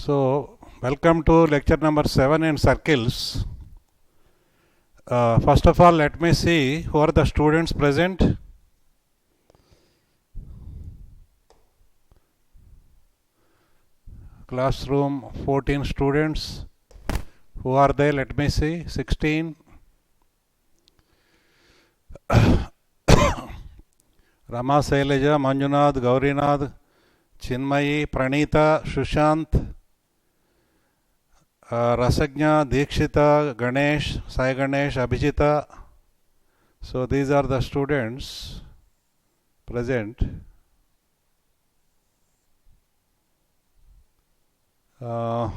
So, welcome to lecture number 7 in circles. First of all, let me see who are the students present. Classroom 14 students. Who are they? Let me see. 16. Rama, Sailaja, Manjunath, Gaurinath, Chinmayi, Pranita, Shushant, Rasagna, Dikshita, Ganesh, Sai Ganesh, Abhijita. So these are the students present. Veera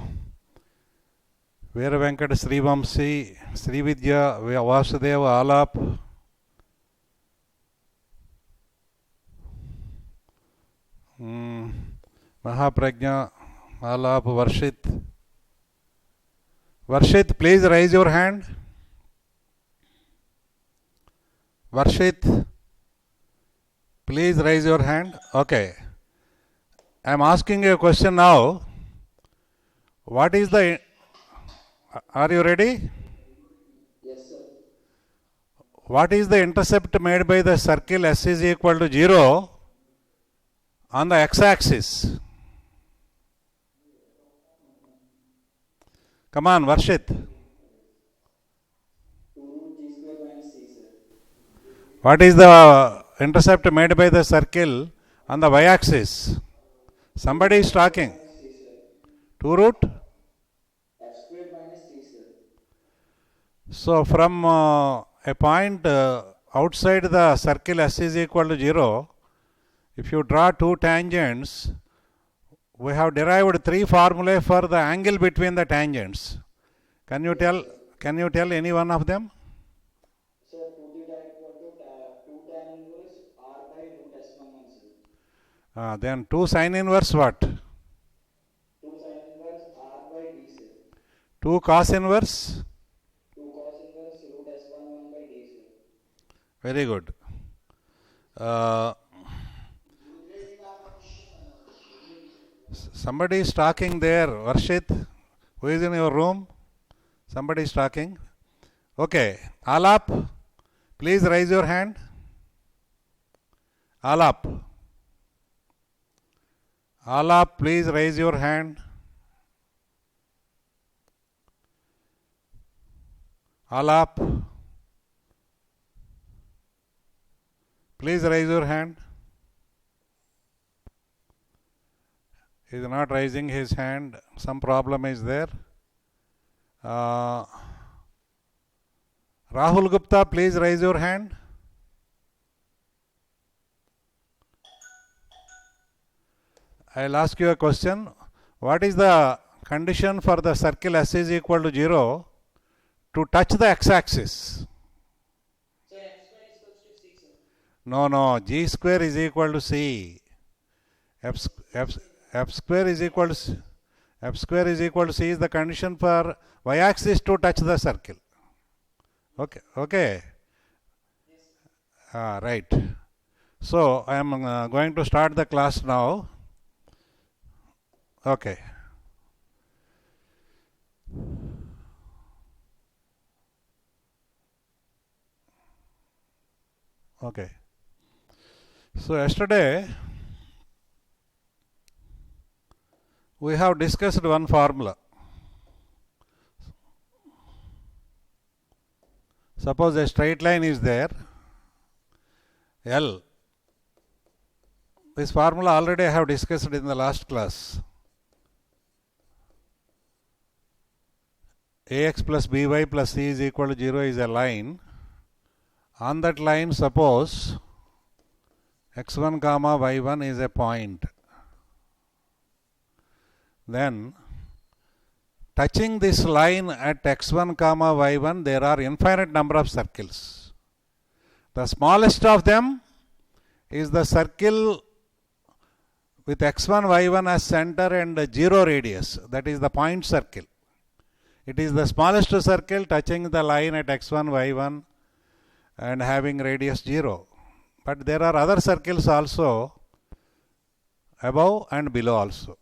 Venkat, Srivamsi, Srividya, Vasudeva, Alap, Mahaprajna, Alap, Varshit. Varshit, please raise your hand. Varshit, please raise your hand. Okay. I am asking you a question now. What is the... Are you ready? Yes, sir. What is the intercept made by the circle S is equal to 0 on the x-axis? Come on, Varshit. 2 root g square minus c, sir. What is the intercept made by the circle on the y-axis? Somebody is talking. Minus c, sir. 2 root? F square minus c, sir. So from a point outside the circle S is equal to 0, if you draw two tangents, we have derived three formulae for the angle between the tangents. Can you tell any one of them? Sir, 2 theta equal to 2 tan inverse r by root s11, sir. Then 2 sin inverse what? 2 sin inverse r by d, sir. 2 cos inverse? 2 cos inverse root s11 by d, sir. Very good. Somebody is talking there. Varshit, who is in your room? Somebody is talking. Okay. Alap, please raise your hand. Alap. Alap, please raise your hand. Alap, please raise your hand. He is not raising his hand. Some problem is there. Rahul Gupta, please raise your hand. I'll ask you a question. What is the condition for the circle S is equal to 0 to touch the x-axis? Sir, f square is equal to c, sir. No. G square is equal to C. F square is equal to C. F square is equal to C is the condition for y-axis to touch the circle. Okay. Right. So I am going to start the class now. Okay. Okay. So yesterday we have discussed one formula. Suppose a straight line is there, L. This formula already I have discussed in the last class. Ax plus by plus c is equal to 0 is a line. On that line, suppose x1 comma y1 is a point. Then touching this line at x1 comma y1, there are infinite number of circles. The smallest of them is the circle with x1 y1 as center and 0 radius, that is the point circle. It is the smallest circle touching the line at x1 y1 and having radius 0. But there are other circles also above and below also.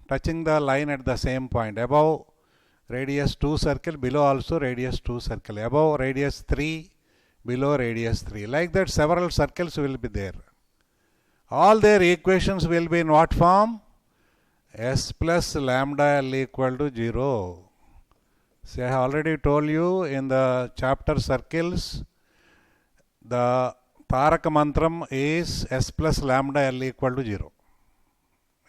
touching the line at the same point. Above radius 2 circle, below also radius 2 circle. Above radius 3, below radius 3. Like that several circles will be there. All their equations will be in what form? S plus lambda L equal to 0. See, I have already told you in the chapter circles, the Taraka Mantram is S plus lambda L equal to 0.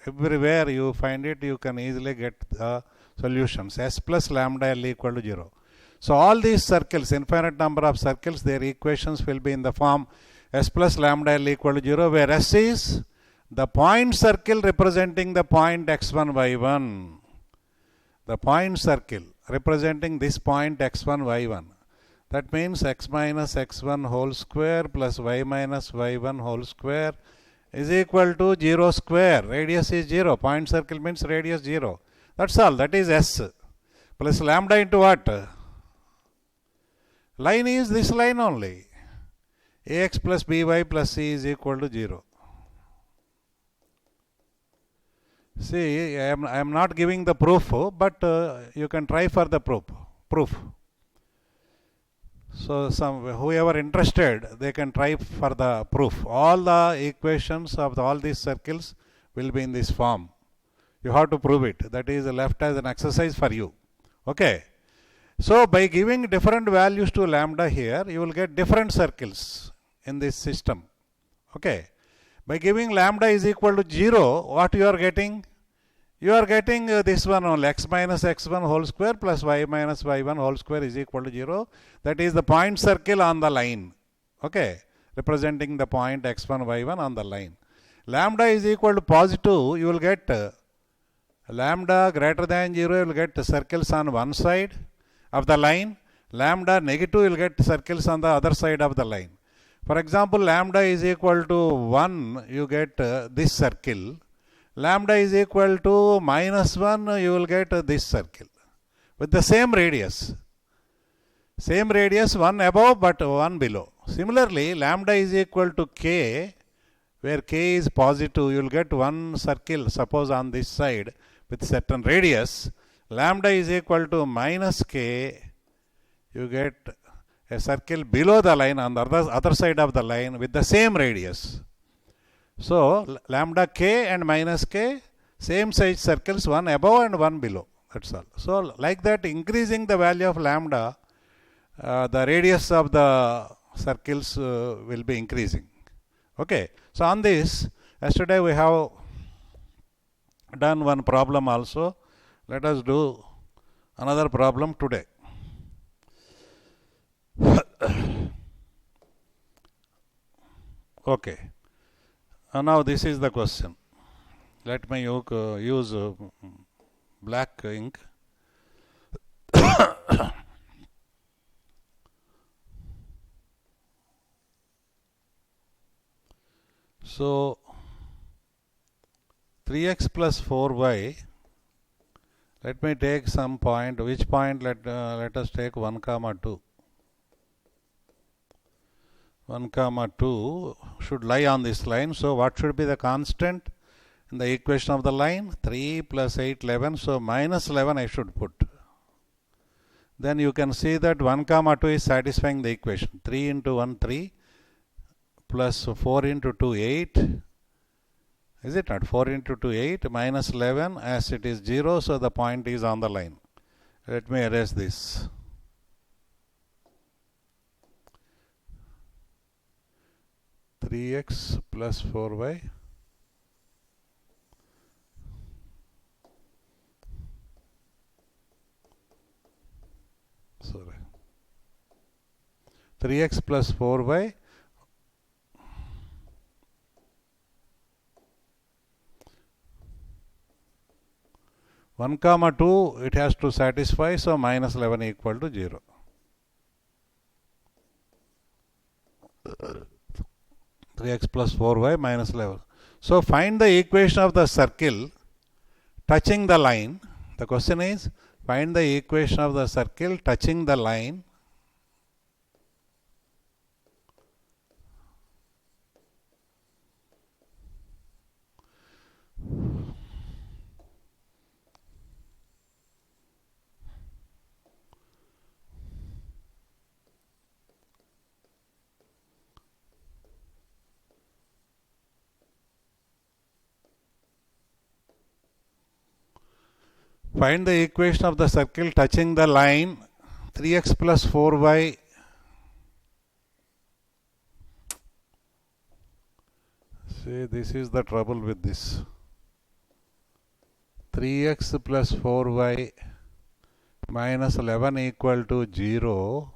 Everywhere you find it, you can easily get the solutions. S plus lambda L equal to 0. So all these circles, infinite number of circles, their equations will be in the form S plus lambda L equal to 0, where S is the point circle representing the point x1, y1. The point circle representing this point x1, y1. That means x minus x1 whole square plus y minus y1 whole square is equal to 0 square. Radius is 0. Point circle means radius 0. That's all. That is S. Plus lambda into what? Line is this line only. Ax plus by plus c is equal to 0. See, I am not giving the proof, but you can try for the proof. So whoever interested, they can try for the proof. All the equations of all these circles will be in this form. You have to prove it. That is left as an exercise for you. Okay. So by giving different values to lambda here, you will get different circles in this system. Okay. By giving lambda is equal to 0, what you are getting? You are getting this one only, x minus x1 whole square plus y minus y1 whole square is equal to 0. That is the point circle on the line. Okay. Representing the point x1, y1 on the line. Lambda is equal to positive, you will get lambda greater than 0, you will get circles on one side of the line. Lambda negative, you will get circles on the other side of the line. For example, lambda is equal to 1, you get this circle. Lambda is equal to minus 1, you will get this circle with the same radius. Same radius, one above but one below. Similarly, lambda is equal to k, where k is positive, you will get one circle, suppose on this side with certain radius. Lambda is equal to minus k, you get a circle below the line on the other side of the line with the same radius. So lambda k and minus k, same size circles, one above and one below. That's all. So like that, increasing the value of lambda, the radius of the circles will be increasing. Okay. So on this, yesterday we have done one problem also. Let us do another problem today. Okay. Now this is the question. Let me use black ink. So 3x plus 4y, let me take some point. Which point? Let us take 1 comma 2. 1 comma 2 should lie on this line. So what should be the constant in the equation of the line? 3 plus 8, 11. So minus 11 I should put. Then you can see that 1 comma 2 is satisfying the equation. 3 into 1, 3 plus 4 into 2, 8. Is it not? 4 into 2, 8 minus 11, as it is 0. So the point is on the line. Let me erase this. (3x plus 4y) sorry, 3x plus 4y (1 comma 2) it has to satisfy, so minus 11 equal to 0. 3x plus 4y minus 11. So find the equation of the circle touching the line. The question is, find the equation of the circle touching the line Find the equation of the circle touching the line 3x plus 4y See, this is the trouble with this. 3x plus 4y minus 11 equal to 0.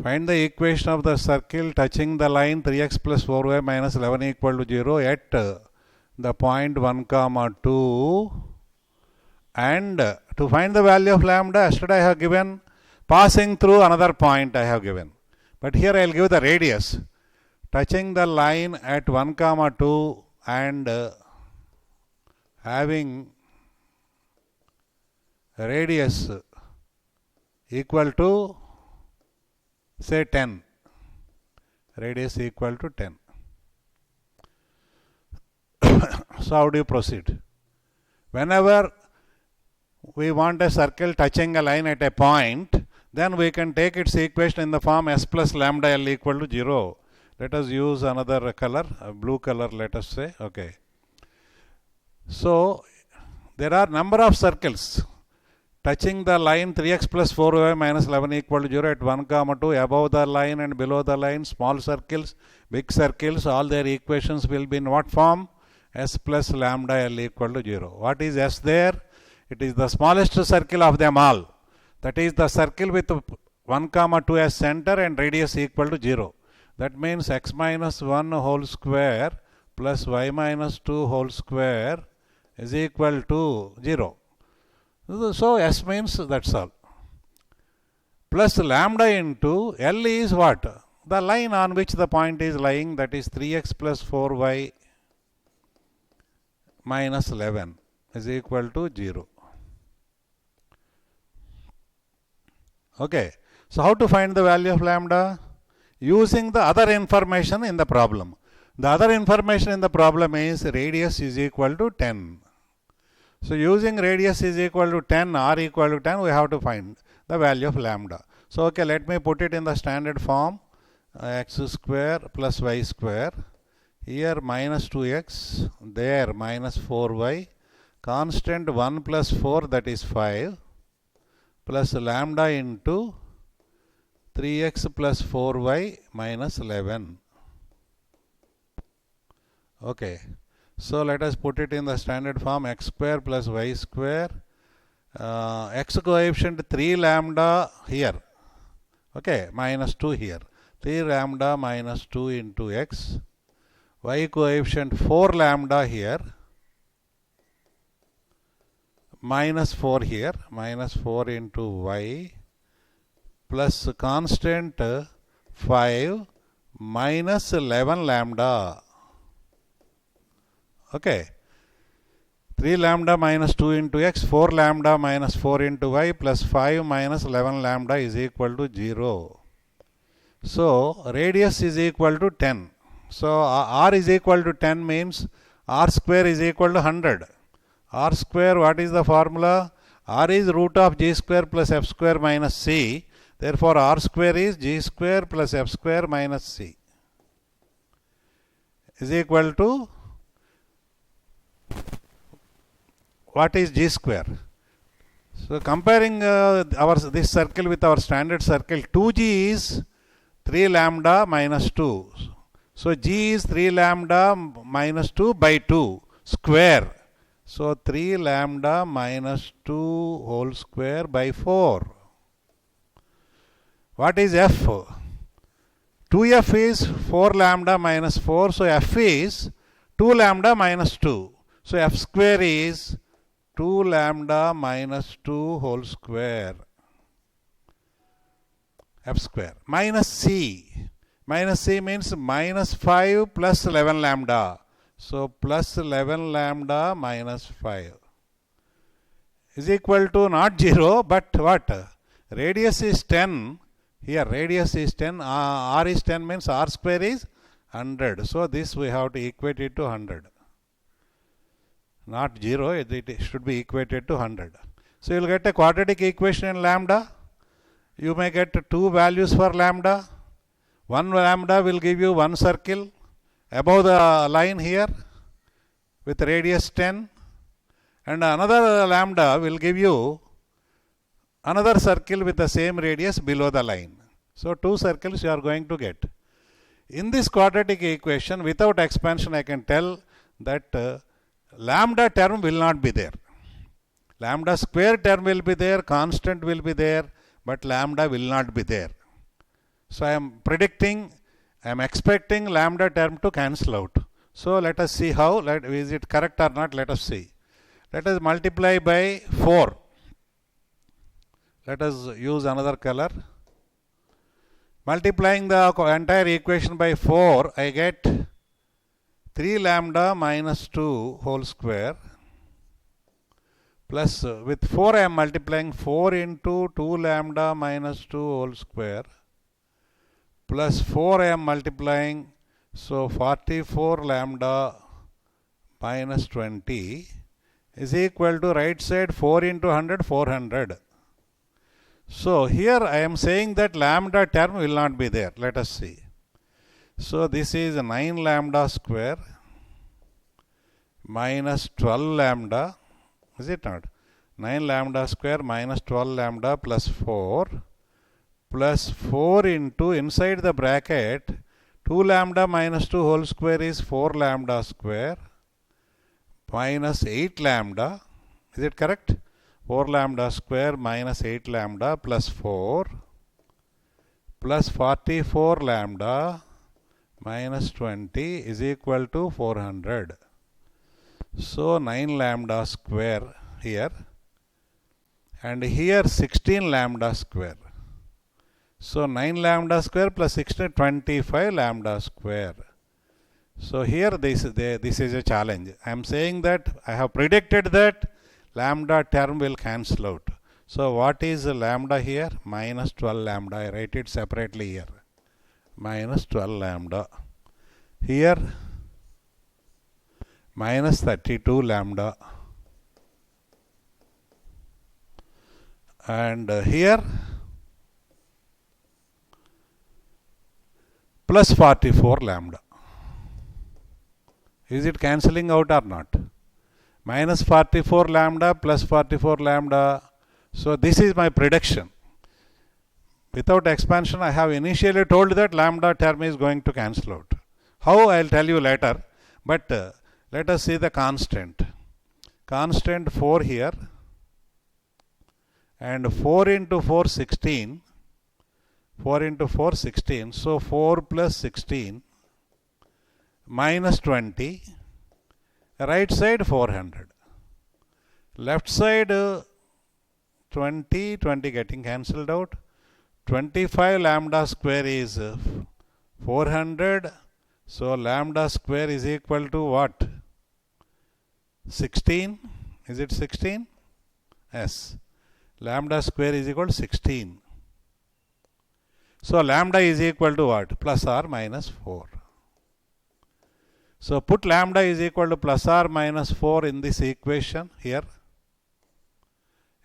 Find the equation of the circle touching the line 3x plus 4y minus 11 equal to 0 at the point 1 comma 2. And to find the value of lambda, yesterday I have given passing through another point I have given. But here I will give the radius touching the line at 1 comma 2 and having radius equal to say 10. Radius equal to 10. So how do you proceed? Whenever we want a circle touching a line at a point, then we can take its equation in the form s plus lambda l equal to 0. Let us use another color, blue color, let us say. Okay. So there are number of circles touching the line 3x plus 4y minus 11 equal to 0 at 1 comma 2, above the line and below the line, small circles, big circles, all their equations will be in what form? S plus lambda l equal to 0. What is S there? It is the smallest circle of them all. That is the circle with 1 comma 2 as center and radius equal to 0. That means x minus 1 whole square plus y minus 2 whole square is equal to 0. So S means that's all. Plus lambda into L is what? The line on which the point is lying, that is 3x plus 4y minus 11 is equal to 0. Okay. So how to find the value of lambda? Using the other information in the problem. The other information in the problem is radius is equal to 10. So using radius is equal to 10, r equal to 10, we have to find the value of lambda. So okay, let me put it in the standard form. X square plus y square. Here minus 2x, there minus 4y. Constant 1 plus 4, that is 5. Plus lambda into 3x plus 4y minus 11. Okay. So let us put it in the standard form, x square plus y square. X coefficient 3 lambda here. Okay, minus 2 here. 3 lambda minus 2 into x. Y coefficient 4 lambda here. Minus 4 here. Minus 4 into y. Plus constant 5 minus 11 lambda. Okay. 3 lambda minus 2 into x, 4 lambda minus 4 into y plus 5 minus 11 lambda is equal to 0. So radius is equal to 10. So r is equal to 10 means r square is equal to 100. R square, what is the formula? R is root of g square plus f square minus c. Therefore r square is g square plus f square minus c is equal to, what is g square? So comparing this circle with our standard circle, 2g is 3 lambda minus 2. So g is 3 lambda minus 2 by 2 square. So 3 lambda minus 2 whole square by 4. What is f? 2f is 4 lambda minus 4. So f is 2 lambda minus 2. So f square is 2 lambda minus 2 whole square. F square. Minus c. Minus c means minus 5 plus 11 lambda. So plus 11 lambda minus 5 is equal to not 0 but what? Radius is 10. Here radius is 10. R is 10 means r square is 100. So this we have to equate it to 100. Not 0, it should be equated to 100. So you will get a quadratic equation in lambda. You may get 2 values for lambda. 1 lambda will give you 1 circle above the line here with radius 10. and another lambda will give you another circle with the same radius below the line. So 2 circles you are going to get. In this quadratic equation, without expansion, I can tell that lambda term will not be there. Lambda square term will be there, constant will be there, but lambda will not be there. So I am predicting, I am expecting lambda term to cancel out. So let us see how, is it correct or not, let us see. Let us multiply by 4. Let us use another color. Multiplying the entire equation by 4, I get 3 lambda minus 2 whole square plus with 4 I am multiplying 4 into 2 lambda minus 2 whole square plus 4 I am multiplying, so 44 lambda minus 20 is equal to right side 4 into 100, 400. So here I am saying that lambda term will not be there. Let us see. So this is 9 lambda square minus 12 lambda, is it not? 9 lambda square minus 12 lambda plus 4 into inside the bracket 2 lambda minus 2 whole square is 4 lambda square minus 8 lambda, is it correct? 4 lambda square minus 8 lambda plus 4 plus 44 lambda minus 20 is equal to 400. So 9 lambda square here, and here 16 lambda square. So 9 lambda square plus 16, 25 lambda square. So here this is a challenge. I am saying that I have predicted that lambda term will cancel out. So what is lambda here? Minus 12 lambda. I write it separately here. Minus 12 lambda. Here minus 32 lambda. And here plus 44 lambda. Is it cancelling out or not? Minus 44 lambda plus 44 lambda. So this is my prediction. Without expansion, I have initially told that lambda term is going to cancel out. How, I will tell you later. But let us see the constant. Constant 4 here. And 4 into 4, 16. 4 into 4, 16. So 4 plus 16 minus 20. Right side 400. Left side 20 getting cancelled out. 25 lambda square is 400. So lambda square is equal to what? 16. Is it 16? Yes. Lambda square is equal to 16. So lambda is equal to what? Plus or minus 4. So put lambda is equal to plus or minus 4 in this equation here.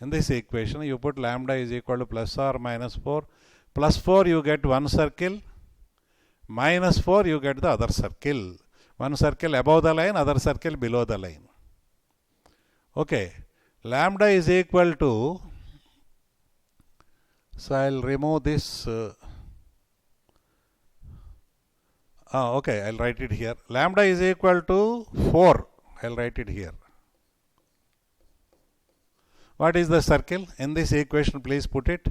In this equation, you put lambda is equal to plus or minus 4. Plus 4 you get one circle. Minus 4 you get the other circle. One circle above the line, other circle below the line. Okay. Lambda is equal to, so I will remove this. Okay, I will write it here. Lambda is equal to 4. I will write it here. What is the circle? In this equation, please put it.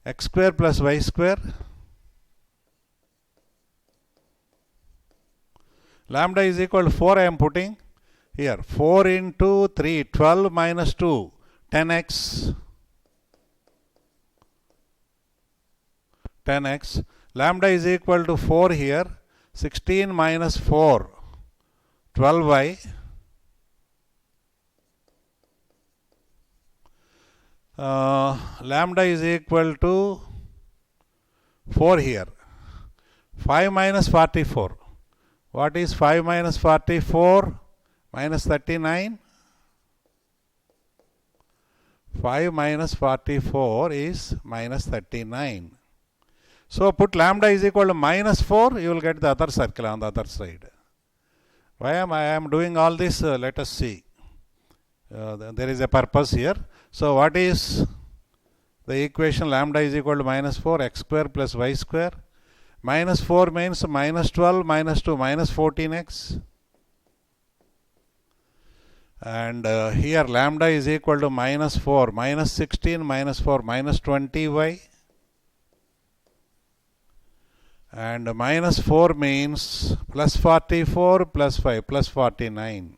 X square plus y square. Lambda is equal to 4 I am putting here. 4 into 3, 12 minus 2, 10x. 10x. Lambda is equal to 4 here. 16 minus 4, 12y. Lambda is equal to 4 here. 5 minus 44. What is 5 minus 44? Minus 39. 5 minus 44 is minus 39. So put lambda is equal to minus 4, you will get the other circle on the other side. Why am I am doing all this? Let us see. There is a purpose here. So what is the equation? Lambda is equal to minus 4 x square plus y square. Minus 4 means minus 12 minus 2 minus 14x. And here lambda is equal to minus 4 minus 16 minus 4 minus 20y. And minus 4 means plus 44 plus 5 plus 49.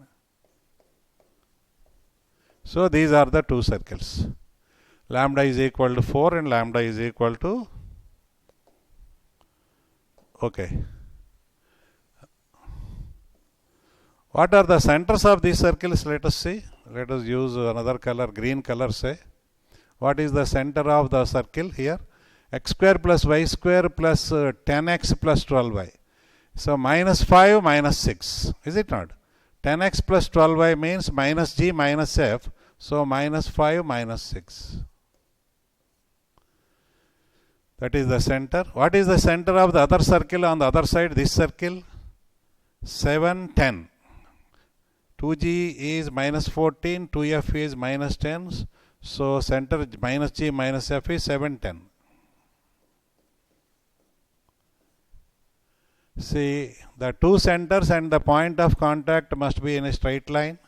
So these are the two circles. Lambda is equal to 4 and lambda is equal to, okay. What are the centers of these circles? Let us see. Let us use another color, green color, say. What is the center of the circle here? X square plus y square plus 10x plus 12y. So minus 5 minus 6. Is it not? 10x plus 12y means minus g minus f. So minus 5 minus 6. That is the center. What is the center of the other circle on the other side? This circle? 7, 10. 2g is minus 14, 2f is minus 10. So center minus g minus f is 7, 10. See, the two centers and the point of contact must be in a straight line.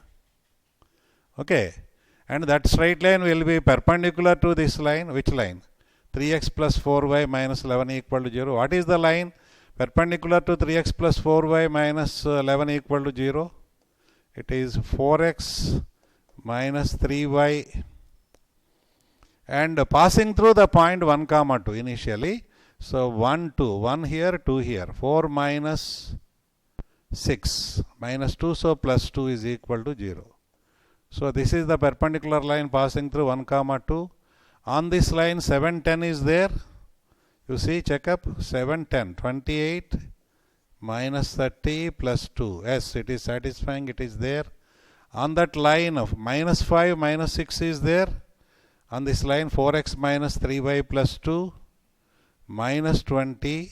Okay. And that straight line will be perpendicular to this line. Which line? 3x plus 4y minus 11 equal to 0. What is the line perpendicular to 3x plus 4y minus 11 equal to 0? It is 4x minus 3y. And passing through the point 1 comma 2 initially. So 1, 2. 1 here, 2 here. 4 minus 6 minus 2. So plus 2 is equal to 0. So this is the perpendicular line passing through 1 comma 2. On this line 7, 10 is there. You see, check up. 7, 10. 28 minus 30 plus 2. Yes, it is satisfying. It is there. On that line of minus 5 minus 6 is there. On this line 4x minus 3y plus 2 minus 20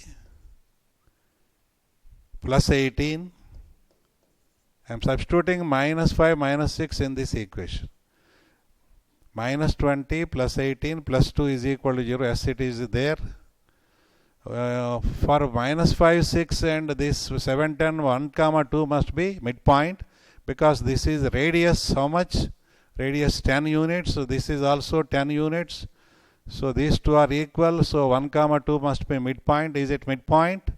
plus 18. I am substituting minus 5 minus 6 in this equation. Minus 20 plus 18 plus 2 is equal to 0. Yes, it is there. For minus 5, 6 and this 7, 10, 1 comma 2 must be midpoint, because this is radius how much? Radius 10 units. So this is also 10 units. So these two are equal. So 1 comma 2 must be midpoint. Is it midpoint?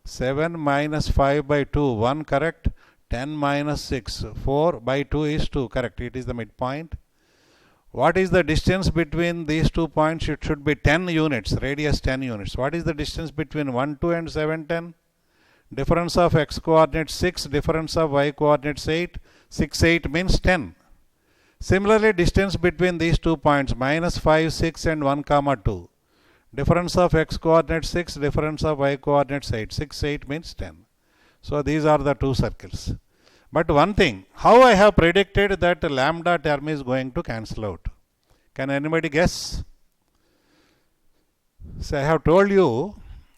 7 minus 5 by 2, 1, correct. 10 minus 6, 4 by 2 is 2, correct. It is the midpoint. What is the distance between these 2 points? It should be 10 units, radius 10 units. What is the distance between 1, 2 and 7, 10? Difference of x coordinate 6, difference of y coordinates 8. 6, 8 means 10. Similarly, distance between these 2 points, minus 5, 6 and 1 comma 2. Difference of x coordinate 6, difference of y coordinates 8. 6, 8 means 10. So these are the two circles. But one thing, how I have predicted that lambda term is going to cancel out? Can anybody guess? So I have told you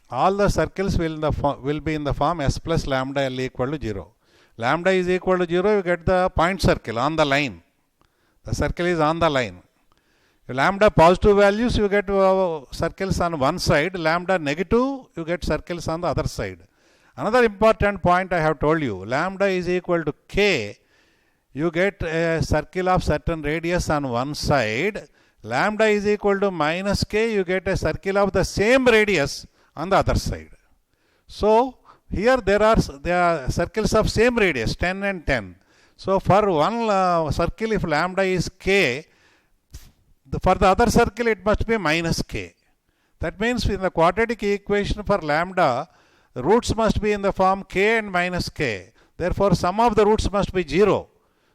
all the circles will be in the form s plus lambda L equal to 0. Lambda is equal to 0, you get the point circle on the line. The circle is on the line. Lambda positive values, you get circles on one side. Lambda negative, you get circles on the other side. Another important point I have told you, lambda is equal to k. You get a circle of certain radius on one side. Lambda is equal to minus k. You get a circle of the same radius on the other side. So here there are circles of same radius, 10 and 10. So for one circle, if lambda is k, for the other circle it must be minus k. That means in the quadratic equation for lambda, the roots must be in the form k and minus k. Therefore, sum of the roots must be 0.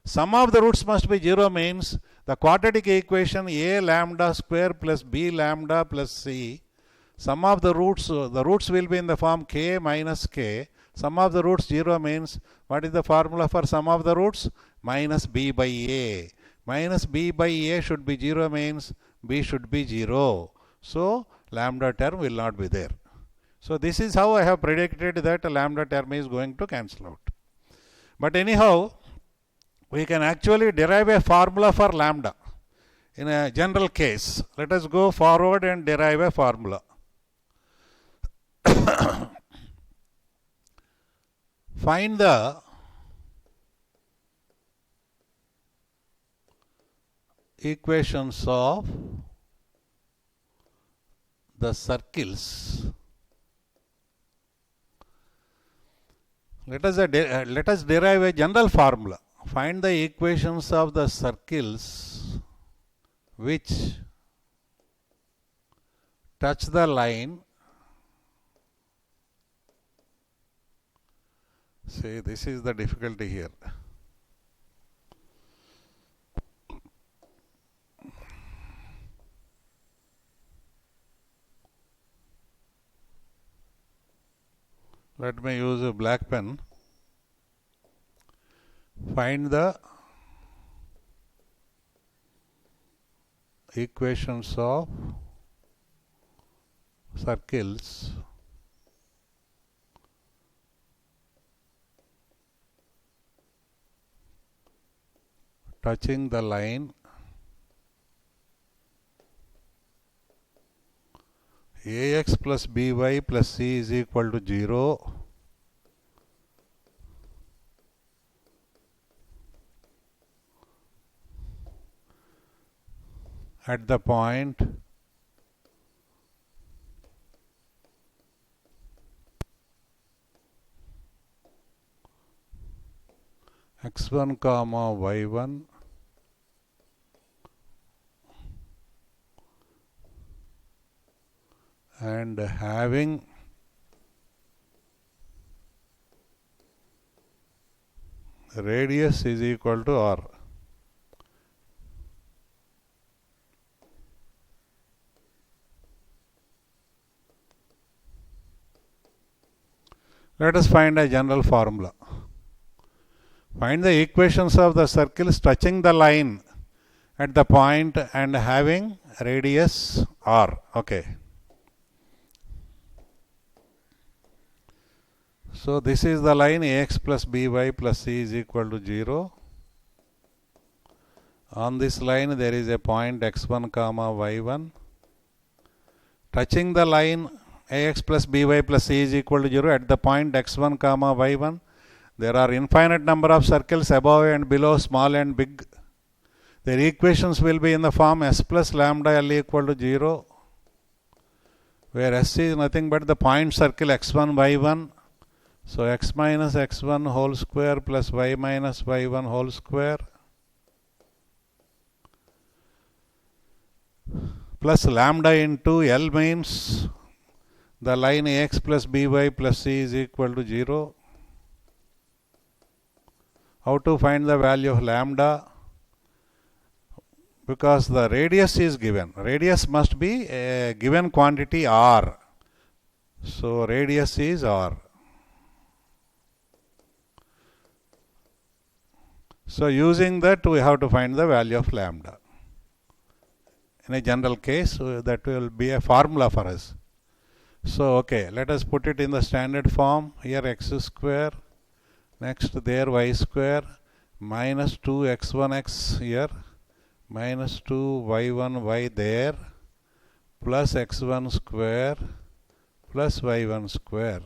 Sum of the roots must be 0 means the quadratic equation a lambda square plus b lambda plus c. Sum of the roots will be in the form k minus k. Sum of the roots 0 means, what is the formula for sum of the roots? Minus b by a. Minus b by a should be 0 means b should be 0. So lambda term will not be there. So this is how I have predicted that lambda term is going to cancel out. But anyhow, we can actually derive a formula for lambda. In a general case, let us go forward and derive a formula. Find the equations of the circles. Let us derive a general formula. Find the equations of the circles which touch the line. See, this is the difficulty here. Let me use a black pen. Find the equations of circles touching the line ax plus by plus c is equal to 0 at the point x1 comma y1 and having radius is equal to r. Let us find a general formula. Find the equations of the circles touching the line at the point and having radius r. Okay. So this is the line ax plus by plus c is equal to 0. On this line there is a point x1 comma y1. Touching the line ax plus by plus c is equal to 0 at the point x1 comma y1. There are infinite number of circles above and below, small and big. Their equations will be in the form s plus lambda L equal to 0, where s is nothing but the point circle x1 y1. So x minus x1 whole square plus y minus y1 whole square plus lambda into L means the line ax plus by plus c is equal to 0. How to find the value of lambda? Because the radius is given. Radius must be a given quantity r. So radius is r. So using that we have to find the value of lambda. In a general case, that will be a formula for us. So okay, let us put it in the standard form. Here x square, next there y square, minus 2x1x here, minus 2y1y there, plus x1 square, plus y1 square.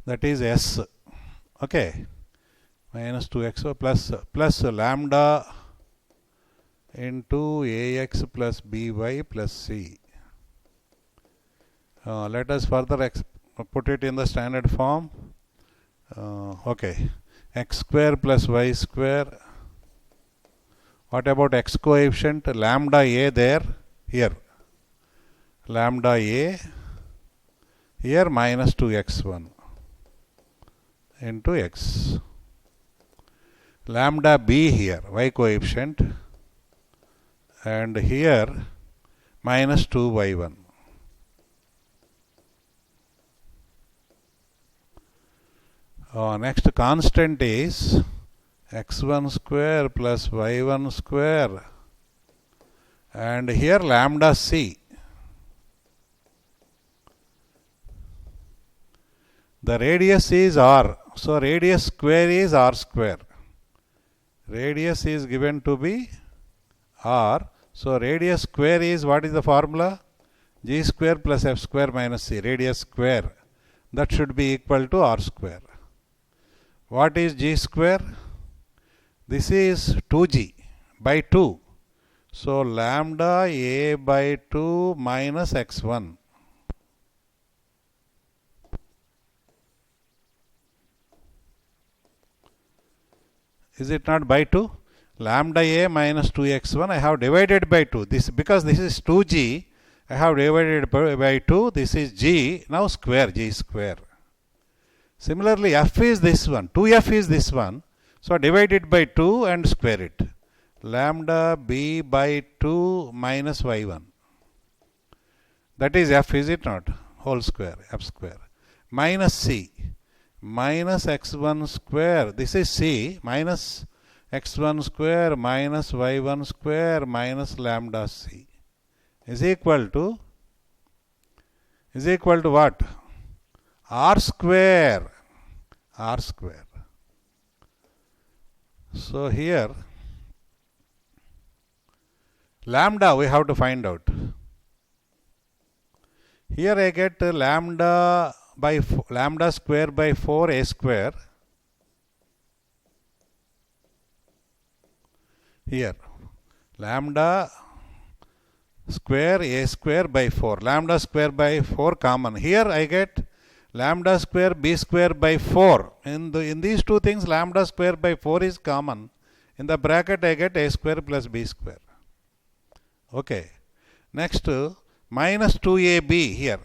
That is s. Okay. Minus 2x plus lambda into ax plus by plus c. Let us further put it in the standard form. Okay, x square plus y square. What about x coefficient? Lambda a there, here. Lambda a, here minus 2x1 into x. Lambda b here, y coefficient, and here minus 2y1. Next constant is x1 square plus y1 square, and here lambda c. The radius is r, so radius square is r square. Radius is given to be r. So radius square is, what is the formula? G square plus f square minus c, radius square. That should be equal to r square. What is g square? This is 2g by 2. So lambda a by 2 minus x1. Is it not by 2? Lambda a minus 2x1, I have divided by 2. This, because this is 2g, I have divided by 2. This is g. Now square, g square. Similarly, f is this one. 2f is this one. So divide it by 2 and square it. Lambda b by 2 minus y1. That is f, is it not? Whole square, f square. Minus c. Minus x1 square. This is c. Minus x1 square minus y1 square minus lambda c is equal to what? R square. R square. So here lambda we have to find out. Here I get lambda square by 4 a square. Here lambda square a square by 4. Lambda square by 4 common. Here I get lambda square b square by 4. In these two things lambda square by 4 is common. In the bracket I get a square plus b square. Okay. Next minus 2ab here.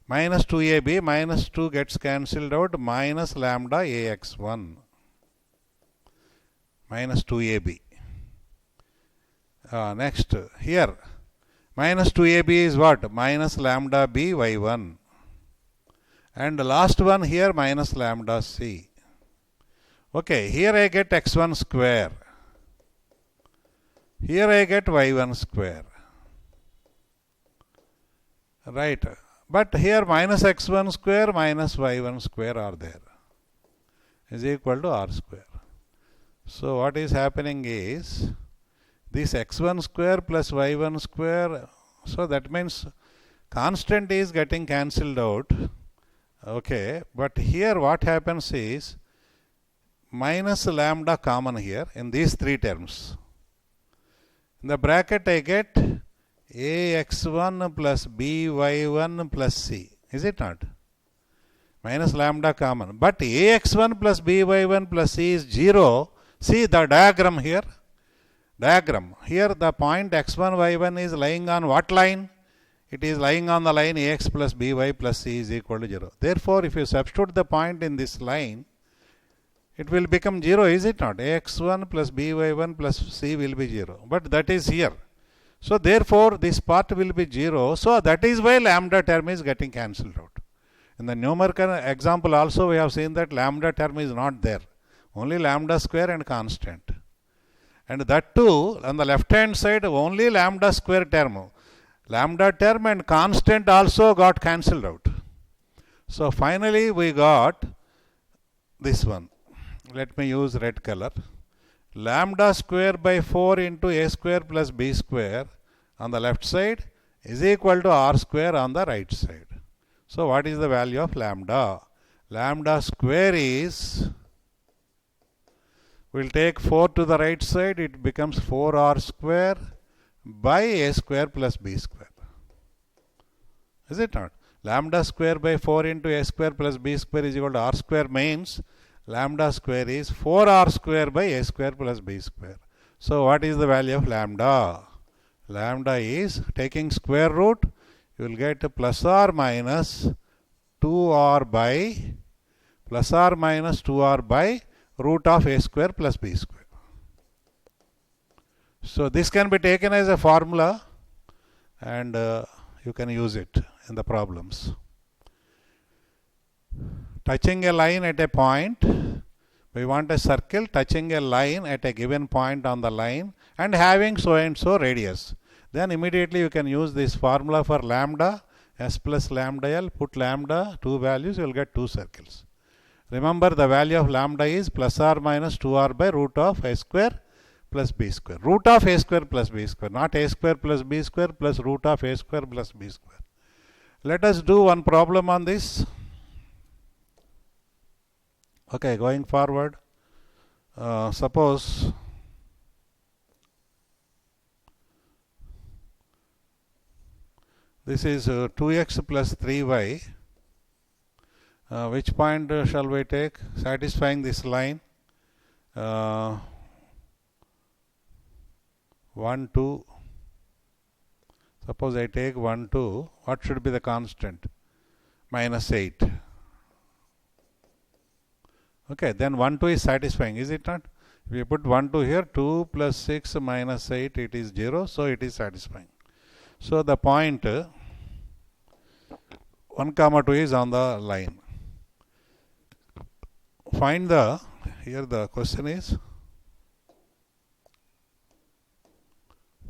Minus 2ab, minus 2 gets cancelled out, minus lambda ax1. Minus 2ab. Next here minus 2ab is what? Minus lambda b y1. And the last one here minus lambda c. Okay, here I get x1 square. Here I get y1 square. Right. But here minus x1 square minus y1 square are there. Is equal to r square. So what is happening is this x1 square plus y1 square. So that means constant is getting cancelled out. Okay. But here what happens is minus lambda common here in these three terms. In the bracket I get ax1 plus by1 plus c. Is it not? Minus lambda common. But ax1 plus by1 plus c is 0. See the diagram here. Diagram. Here the point x1, y1 is lying on what line? It is lying on the line ax plus by plus c is equal to 0. Therefore, if you substitute the point in this line, it will become 0, is it not? ax1 plus by1 plus c will be 0. But that is here. So therefore, this part will be 0. So that is why lambda term is getting cancelled out. In the numerical example also we have seen that lambda term is not there. Only lambda square and constant. And that too, on the left hand side, only lambda square term. Lambda term and constant also got cancelled out. So finally we got this one. Let me use red color. Lambda square by 4 into a square plus b square on the left side is equal to r square on the right side. So what is the value of lambda? Lambda square is, we'll take 4 to the right side, it becomes 4r square by a square plus b square. Is it not? Lambda square by 4 into a square plus b square is equal to r square means lambda square is 4r square by a square plus b square. So what is the value of lambda? Lambda is, taking square root, you will get plus or minus 2r by root of a square plus b square. So this can be taken as a formula and you can use it in the problems. Touching a line at a point, we want a circle touching a line at a given point on the line and having so and so radius. Then immediately you can use this formula for lambda, s plus lambda l, put lambda, two values, you will get two circles. Remember, the value of lambda is plus or minus 2r by root of a square plus b square. Root of a square plus b square, not a square plus b square plus root of a square plus b square. Let us do one problem on this. Okay, going forward, suppose this is 2x plus 3y. Which point shall we take? Satisfying this line. 1, 2. Suppose I take 1, 2. What should be the constant? Minus 8. Okay, then 1, 2 is satisfying, is it not? If you put 1, 2 here, 2 plus 6 minus 8, it is 0, so it is satisfying. So the point 1, 2 is on the line. Find the, here the question is,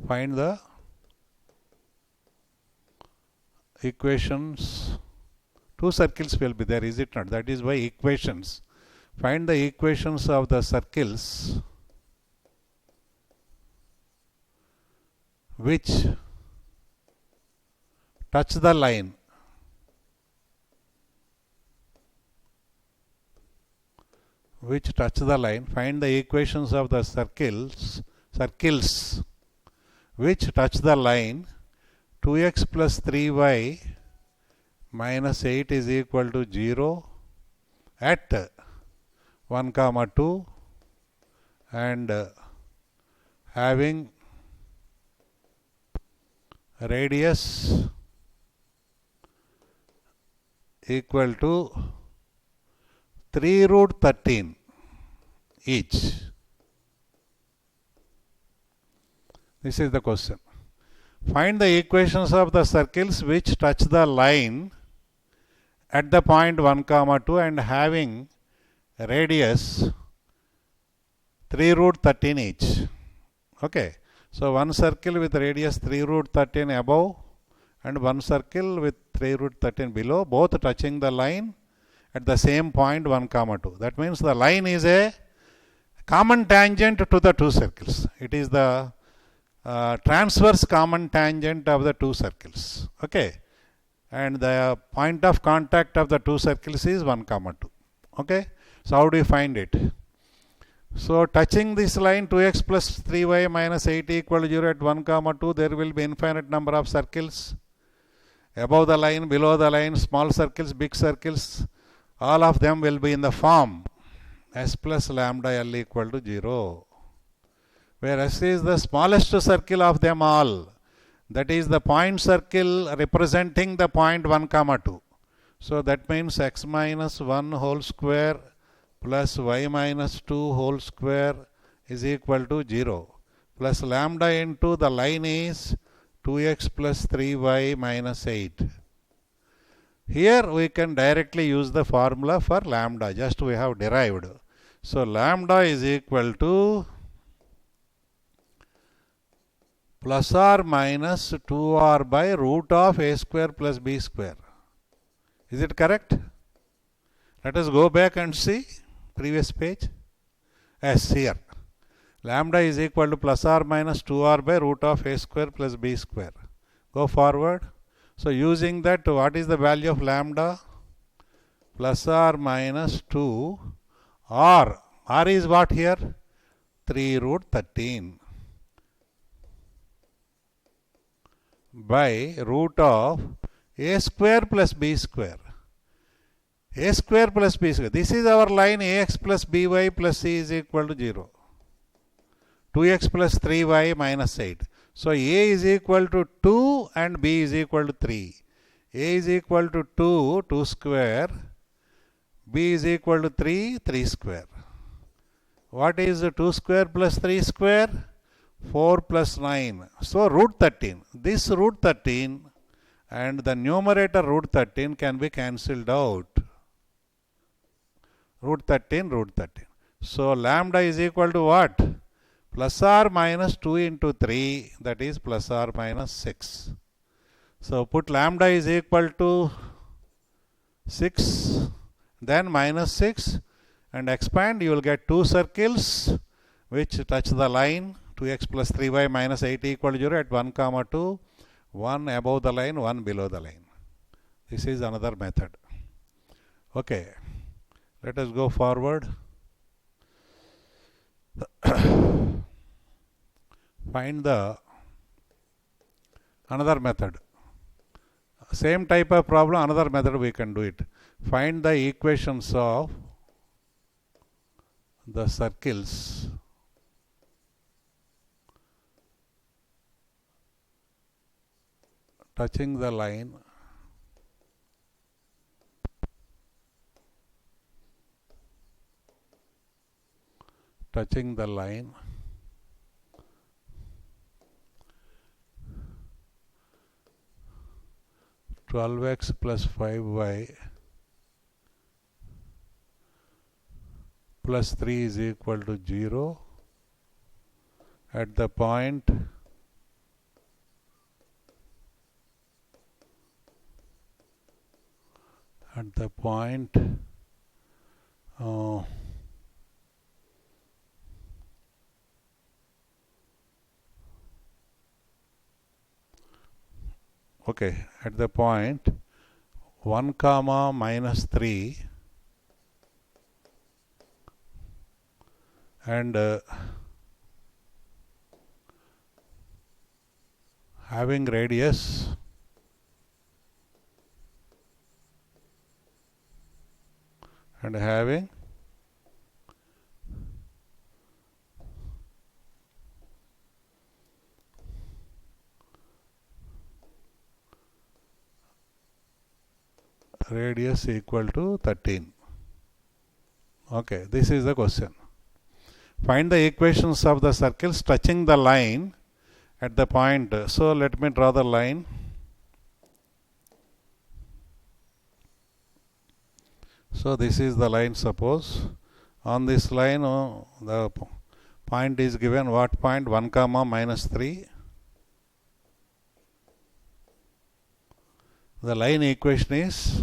find the equations. Two circles will be there, is it not? That is why equations. Find the equations of the circles which touch the line. Which touch the line. Find the equations of the circles which touch the line. 2x plus 3y minus 8 is equal to 0 at 1, 2 and having radius equal to 3 root 13 each. This is the question. Find the equations of the circles which touch the line at the point 1, 2 and having radius 3 root 13 each. Okay. So one circle with radius 3 root 13 above and one circle with 3 root 13 below, both touching the line at the same point 1, 2. That means the line is a common tangent to the two circles. It is the transverse common tangent of the two circles. Okay. And the point of contact of the two circles is 1, 2. Okay. So how do you find it? So touching this line 2x plus 3y minus 8 equal to 0 at 1, 2, there will be infinite number of circles. Above the line, below the line, small circles, big circles, all of them will be in the form s plus lambda l equal to 0. Where s is the smallest circle of them all. That is the point circle representing the point 1, 2. So that means x minus 1 whole square plus y minus 2 whole square is equal to 0. Plus lambda into the line is 2x plus 3y minus 8. Here we can directly use the formula for lambda, just we have derived. So lambda is equal to plus or minus 2r by root of a square plus b square. Is it correct? Let us go back and see previous page. Yes, here. Lambda is equal to plus or minus 2r by root of a square plus b square. Go forward. So using that, what is the value of lambda? Plus or minus 2 r. R is what here? 3 root 13 by root of a square plus b square. A square plus b square. This is our line ax plus by plus c is equal to 0. 2x plus 3y minus 8. So a is equal to 2 and b is equal to 3. A is equal to 2, 2 square. B is equal to 3, 3 square. What is 2 square plus 3 square? 4 plus 9. So root 13. This root 13 and the numerator root 13 can be cancelled out. Root 13, root 13. So lambda is equal to what? Plus or minus 2 into 3, that is plus or minus 6. So put lambda is equal to 6 then minus 6, and expand, you will get two circles which touch the line 2x plus 3y minus 8 equal to 0 at 1 comma 2, one above the line, one below the line. This is another method. Okay, let us go forward. Find the another method. Same type of problem, another method we can do it. Find the equations of the circles touching the line touching the line 12x plus 5y plus 3 is equal to 0 at the point okay, at the point 1 comma minus 3 and having radius and having radius equal to 13. Okay, this is the question. Find the equations of the circles touching the line at the point. So let me draw the line. So this is the line, suppose. On this line, the point is given, what point? 1 comma minus 3. The line equation is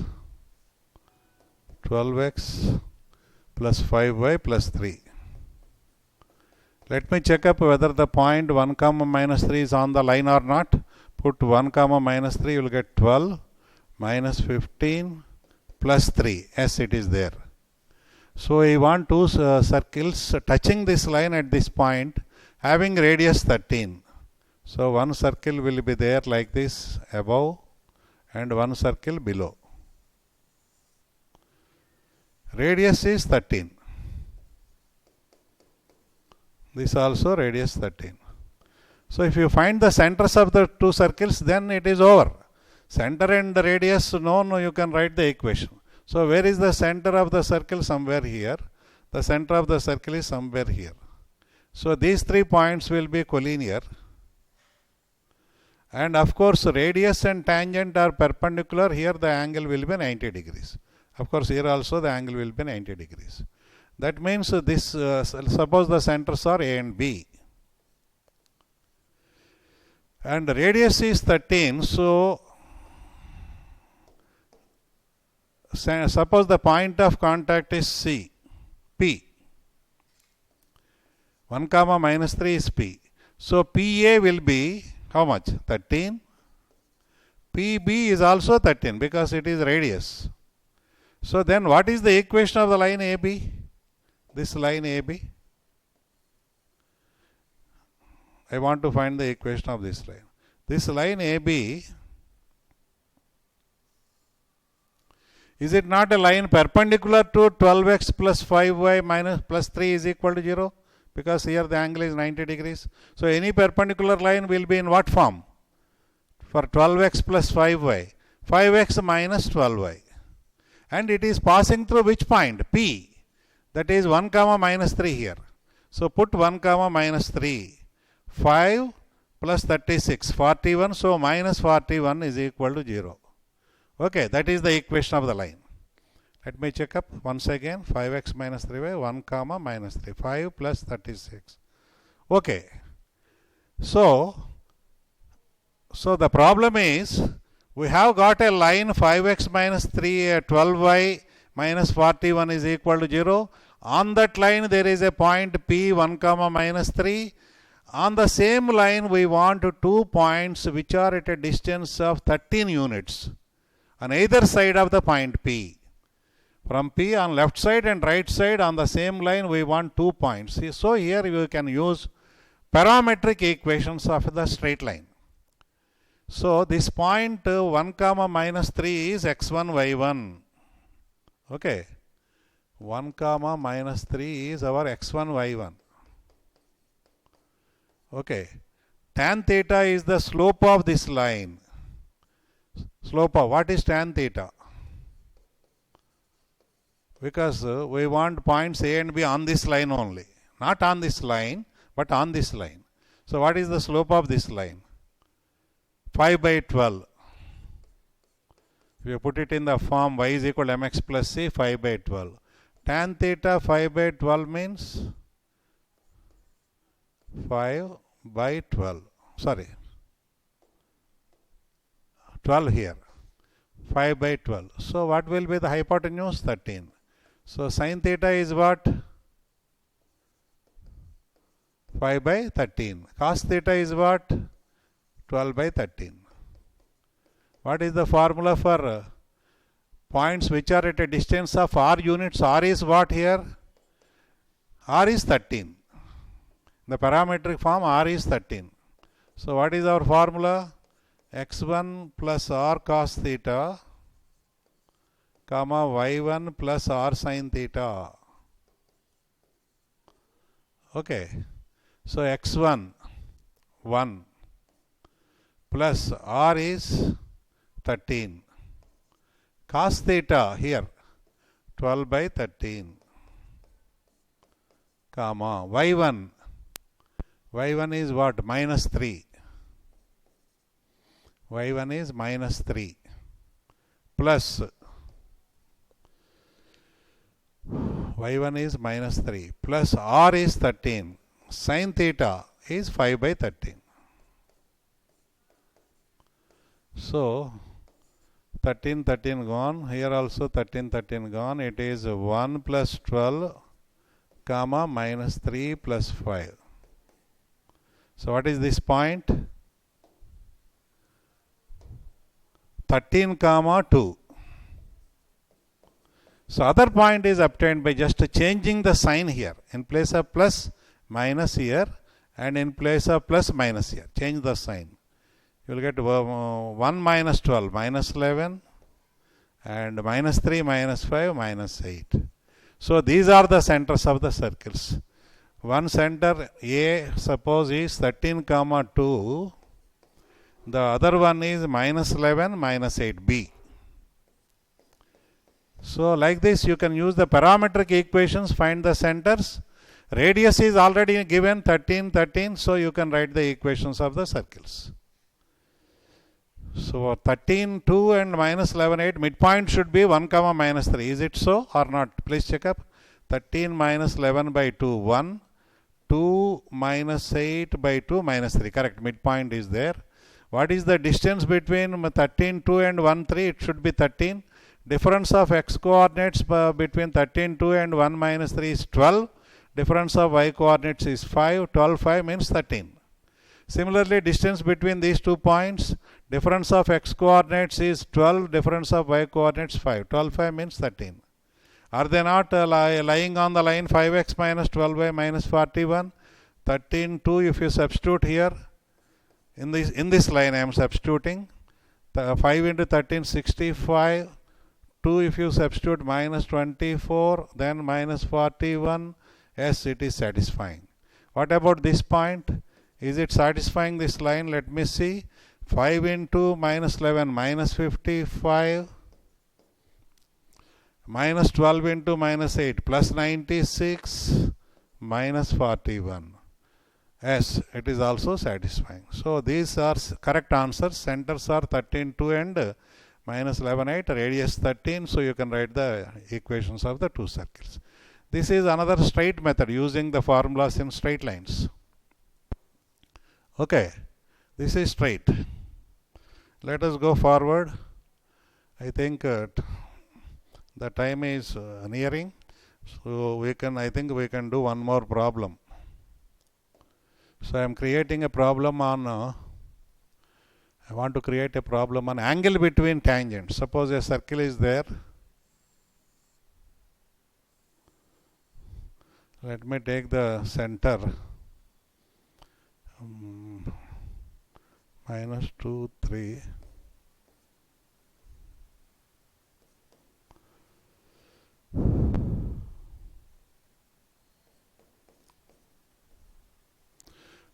12x plus 5y plus 3. Let me check up whether the point 1 comma minus 3 is on the line or not. Put 1 comma minus 3, you will get 12 minus 15 plus 3. Yes, it is there. So we want two circles touching this line at this point having radius 13. So one circle will be there like this above and one circle below. Radius is 13. This also radius 13. So if you find the centers of the two circles, then it is over. Center and the radius known, you can write the equation. So where is the center of the circle? Somewhere here. The center of the circle is somewhere here. So these 3 points will be collinear. And of course radius and tangent are perpendicular. Here the angle will be 90 degrees. Of course here also the angle will be 90 degrees. That means this, suppose the centers are A and B. And radius is 13. So suppose the point of contact is C, P. 1 comma minus 3 is P. So PA will be how much? 13. PB is also 13 because it is radius. So then what is the equation of the line AB? This line AB. I want to find the equation of this line. This line AB, is it not a line perpendicular to 12x plus 5y minus plus 3 is equal to 0? Because here the angle is 90 degrees. So any perpendicular line will be in what form? For 12x plus 5y. 5x minus 12y. And it is passing through which point? P. That is 1 comma minus 3 here. So put 1 comma minus 3. 5 plus 36. 41. So minus 41 is equal to 0. Okay, that is the equation of the line. Let me check up once again. 5x minus 3y, 1 comma minus 3. 5 plus 36. Okay. So the problem is, we have got a line 5x minus 3, 12y minus 41 is equal to 0. On that line there is a point P 1 comma minus 3. On the same line we want 2 points which are at a distance of 13 units on either side of the point P. From P on left side and right side on the same line we want 2 points. So here you can use parametric equations of the straight line. So this point 1 comma minus 3 is x1 y1. Okay. 1 comma minus 3 is our x1 y1. Okay. Tan theta is the slope of this line. Slope of what is tan theta? Because we want points A and B on this line only. Not on this line, but on this line. So what is the slope of this line? 5 by 12. If you put it in the form y is equal to mx plus c, 5 by 12. Tan theta 5 by 12 means 5 by 12. Sorry. 12 here. 5 by 12. So what will be the hypotenuse? 13. So sin theta is what? 5 by 13. Cos theta is what? 12 by 13. What is the formula for points which are at a distance of r units? R is what here? R is 13. In the parametric form, R is 13. So what is our formula? x1 plus r cos theta comma y1 plus r sin theta. Okay. So x1 1 plus r is 13. Cos theta here 12 by 13 comma y1 is what? Minus 3. y1 is minus 3 plus y1 is minus 3 plus r is 13. Sin theta is 5 by 13. So 13 gone. Here also 13 gone. It is 1 plus 12 comma minus 3 plus 5. So what is this point? 13 comma 2. So other point is obtained by just changing the sign here. In place of plus, minus here, and in place of plus, minus here. Change the sign. You will get 1 minus 12 minus 11 and minus 3 minus 5 minus 8. So these are the centers of the circles. One center A suppose is 13 comma 2. The other one is minus 11 minus 8 B. So like this you can use the parametric equations, find the centers. Radius is already given 13. So you can write the equations of the circles. So 13, 2 and minus 11, 8. Midpoint should be 1 comma minus 3. Is it so or not? Please check up. 13 minus 11 by 2, 1. 2 minus 8 by 2 minus 3. Correct. Midpoint is there. What is the distance between 13, 2 and 1, 3? It should be 13. Difference of x coordinates between 13, 2 and 1 minus 3 is 12. Difference of y coordinates is 5. 12, 5 means 13. Similarly, distance between these 2 points, difference of x coordinates is 12, difference of y coordinates 5. 12, 5 means 13. Are they not lying on the line 5x minus 12y minus 41? 13, 2 if you substitute here, in this line I am substituting. 5 into 13, 65. 2 if you substitute minus 24, then minus 41. Yes, it is satisfying. What about this point? Is it satisfying this line? Let me see. 5 into minus 11 minus 55. Minus 12 into minus 8 plus 96 minus 41. Yes, it is also satisfying. So these are correct answers. Centers are 13, 2 and minus 11, 8. Radius 13. So you can write the equations of the two circles. This is another straight method using the formulas in straight lines. Okay, this is straight. Let us go forward. I think The time is nearing. So I think we can do one more problem. So I am creating a problem on, I want to create a problem on angle between tangents. Suppose a circle is there. Let me take the center. -2, 3.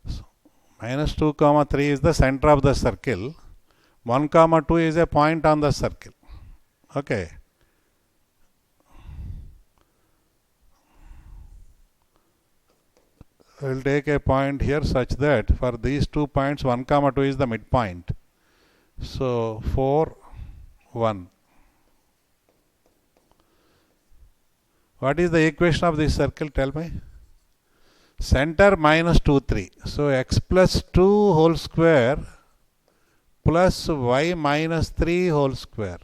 So, -2, 3 is the center of the circle. 1, 2 is a point on the circle. Okay. I will take a point here such that for these 2 points 1, 2 is the midpoint. So 4, 1. What is the equation of this circle? Tell me. Center -2, 3. So x plus 2 whole square plus y minus 3 whole square.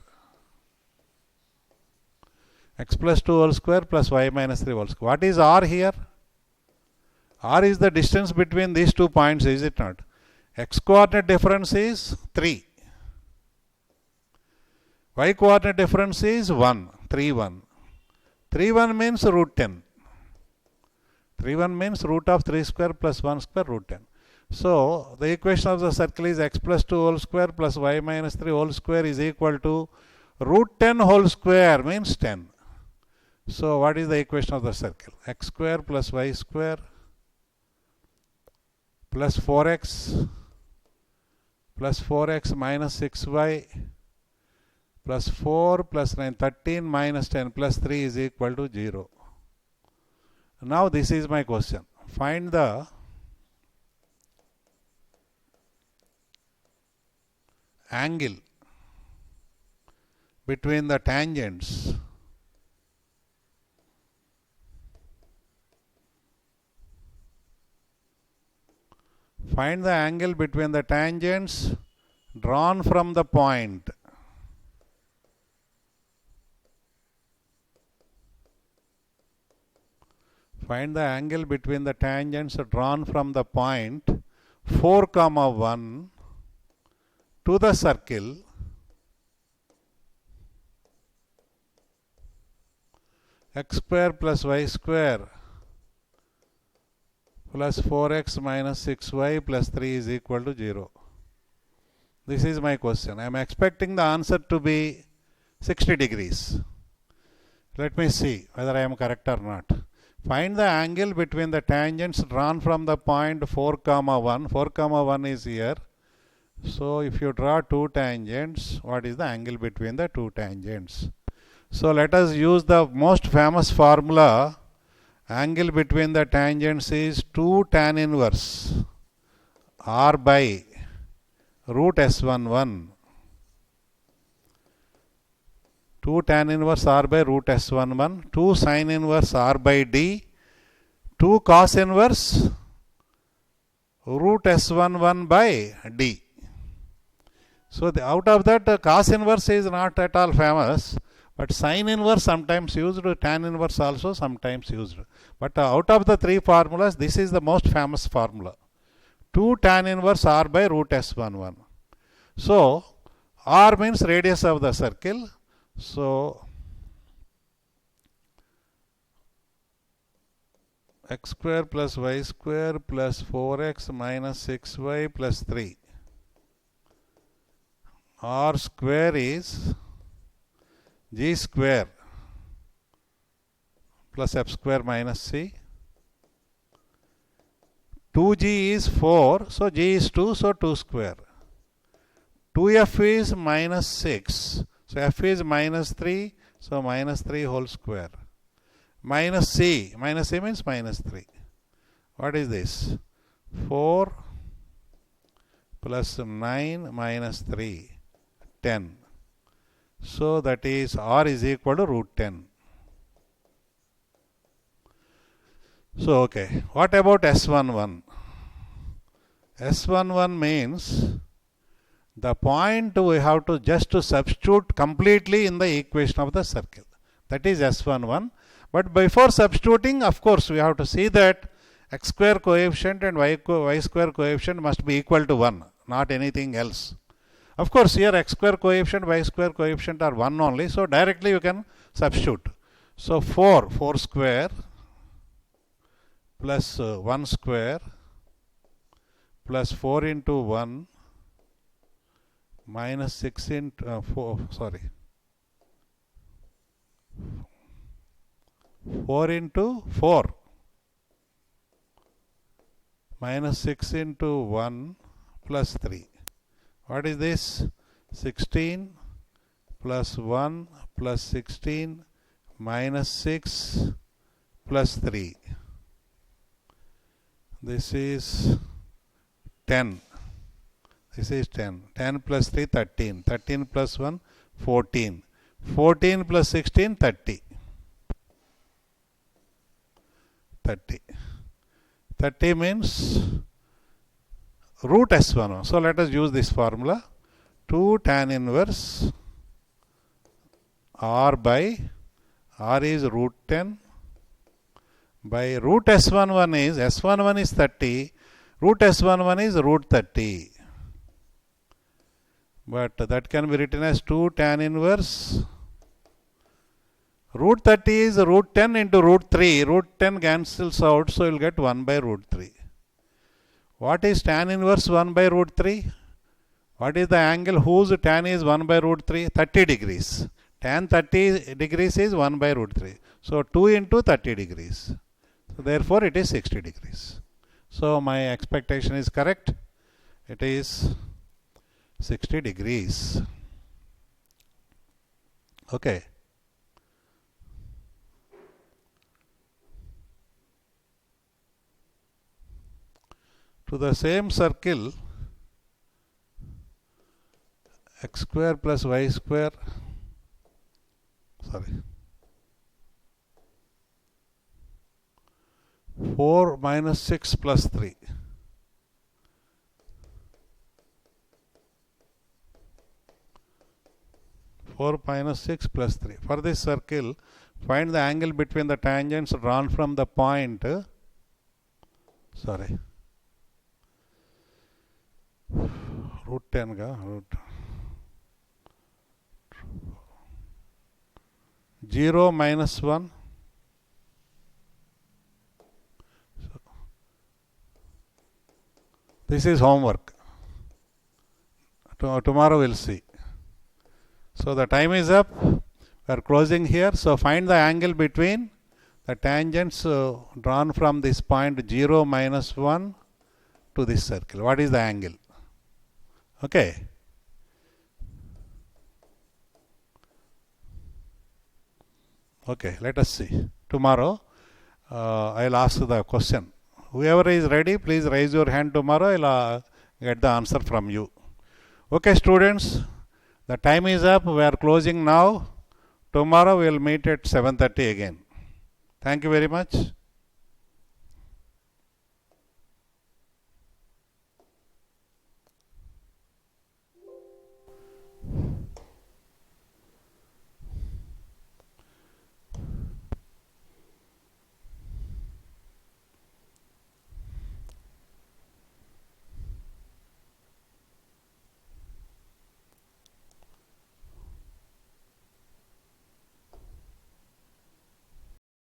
X plus 2 whole square plus y minus 3 whole square. What is r here? R is the distance between these 2 points, is it not? X coordinate difference is 3. Y coordinate difference is 1, 3, 1. 3, 1 means root 10. 3, 1 means root of 3 square plus 1 square root 10. So the equation of the circle is x plus 2 whole square plus y minus 3 whole square is equal to root 10 whole square means 10. So what is the equation of the circle? X square plus y square plus 4x minus 6y plus 4 plus 9, 13 minus 10 plus 3 is equal to 0. Now this is my question. Find the angle between the tangents drawn from the point find the angle between the tangents drawn from the point 4, 1 to the circle x square plus y square plus 4x minus 6y plus 3 is equal to 0. This is my question. I am expecting the answer to be 60 degrees. Let me see whether I am correct or not. Find the angle between the tangents drawn from the point 4, 1. 4, 1 is here. So if you draw 2 tangents, what is the angle between the 2 tangents? So let us use the most famous formula. Angle between the tangents is 2 tan inverse r by root S11. 2 tan inverse r by root S11. 2 sin inverse r by d. 2 cos inverse root S11 by d. So out of that cos inverse is not at all famous. But sin inverse sometimes used, tan inverse also sometimes used. But out of the 3 formulas, this is the most famous formula. 2 tan inverse r by root S11. So, r means radius of the circle. So, x square plus y square plus 4x minus 6y plus 3. R square is g square plus f square minus c. 2g is 4, so g is 2, so 2 square. 2f is minus 6, so f is minus 3, so minus 3 whole square. Minus c means minus 3. What is this? 4 plus 9 minus 3, 10. So that is r is equal to root 10. So okay, what about S11? S11 means the point we have to just to substitute completely in the equation of the circle. That is S11. But before substituting, of course, we have to see that x square coefficient and y square coefficient must be equal to 1, not anything else. Of course, here x square coefficient, y square coefficient are 1 only. So directly you can substitute. So 4 square plus 1 square plus 4 into 1 minus 6 into 4 into 4 minus 6 into 1 plus 3. What is this? 16 plus 1 plus 16 minus 6 plus 3. This is 10. This is 10. 10 plus 3, 13. 13 plus 1, 14. 14 plus 16, 30. 30. 30 means root S11. So let us use this formula. 2 tan inverse R by R is root 10 by root S11 is 30. Root S11 is root 30. But that can be written as 2 tan inverse. Root 30 is root 10 into root 3. Root 10 cancels out, so you will get 1 by root 3. What is tan inverse 1 by root 3? What is the angle whose tan is 1 by root 3? 30 degrees. Tan 30 degrees is 1 by root 3. So 2 into 30 degrees. So therefore it is 60 degrees. So my expectation is correct. It is 60 degrees. Okay. To the same circle, x square plus y square, 4 minus 6 plus 3. For this circle, find the angle between the tangents drawn from the point. Root 10 ga root 0 minus 1. This is homework. Tomorrow we'll see. So the time is up. We are closing here. So find the angle between the tangents drawn from this point 0 minus 1 to this circle. What is the angle? Okay. Okay, let us see. Tomorrow I'll ask the question. Whoever is ready, please raise your hand tomorrow. I'll get the answer from you. Okay, students, the time is up. We are closing now. Tomorrow we will meet at 7:30 again. Thank you very much.